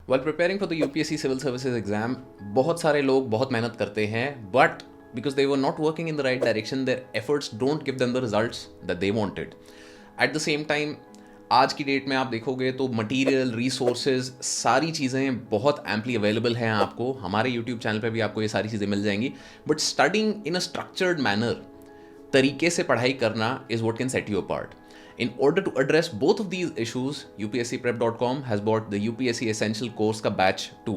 While preparing for the UPSC Civil Services exam, बहुत सारे लोग बहुत मेहनत करते हैं, but because they were not working in the right direction, their efforts don't give them the results that they wanted. At the same time, आज की date में आप देखोगे तो मटेरियल, रिसोर्सेज, सारी चीज़ें बहुत एम्पली अवेलेबल हैं आपको. हमारे यूट्यूब चैनल पे भी आपको ये सारी चीज़ें मिल जाएंगी. But studying in a structured manner, तरीके से पढ़ाई करना is what can set you apart. In order to address both of these issues, UPSCprep.com has bought the UPSC Essential course ka batch 2.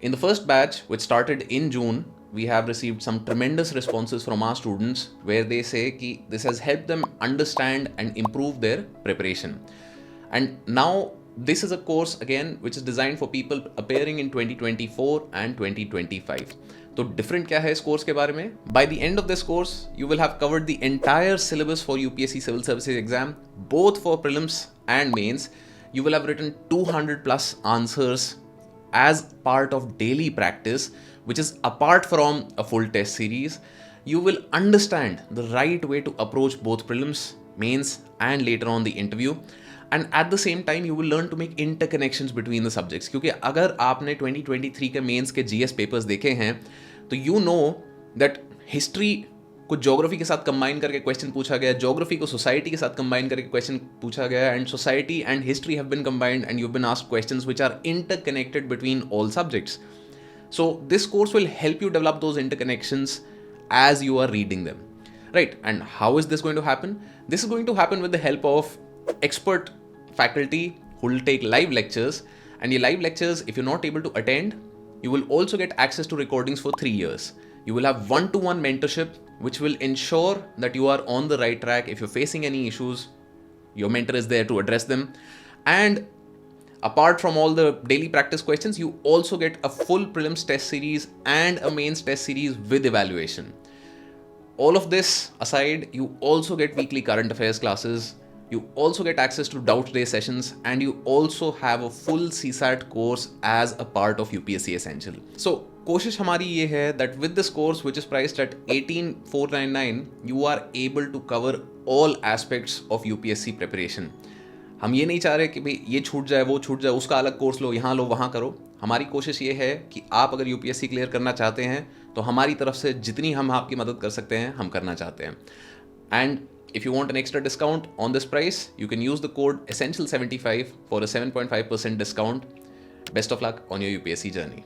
In the first batch, which started in June, we have received some tremendous responses from our students where they say ki this has helped them understand and improve their preparation. And now this is a course again which is designed for people appearing in 2024 and 2025. तो different क्या है इस course के बारे में? By the end of this course you will have covered the entire syllabus for UPSC civil services exam, both for prelims and mains. You will have written 200 plus answers as part of daily practice, which is apart from a full test series. You will understand the right way to approach both prelims, mains, and later on the interview. And at the same time, you will learn to make interconnections between the subjects. क्योंकि अगर आपने 2023 के mains के GS papers देखे हैं तो you know that history को geography के साथ कंबाइन करके क्वेश्चन पूछा गया, ज्योग्राफी को सोसाइटी के साथ कंबाइन करके क्वेश्चन पूछा गया, and society and history have been combined and you been asked questions which are interconnected between all subjects. So this course will help you develop those interconnections as you are reading them, right? And how is this going to happen? This is going to happen with the help of expert faculty who will take live lectures. And your live lectures, if you're not able to attend, you will also get access to recordings for 3 years. You will have one-to-one mentorship, which will ensure that you are on the right track. If you're facing any issues, your mentor is there to address them. And apart from all the daily practice questions, you also get a full prelims test series and a mains test series with evaluation. All of this aside, you also get weekly current affairs classes. You also get access to doubt day sessions, and you also have a full CSAT course as a part of UPSC Essential. So, कोशिश हमारी ये है that with this course, which is priced at 18,499, you are able to cover all aspects of UPSC preparation. हम ये नहीं चाह रहे कि भाई ये छूट जाए, वो छूट जाए, उसका अलग कोर्स लो, यहाँ लो, वहाँ करो. हमारी कोशिश ये है कि आप अगर UPSC क्लियर करना चाहते हैं तो हमारी तरफ से जितनी हम आपकी मदद कर सकते हैं हम करना चाहते हैं. And if you want an extra discount on this price, you can use the code Essential75 for a 7.5% discount. Best of luck on your UPSC journey.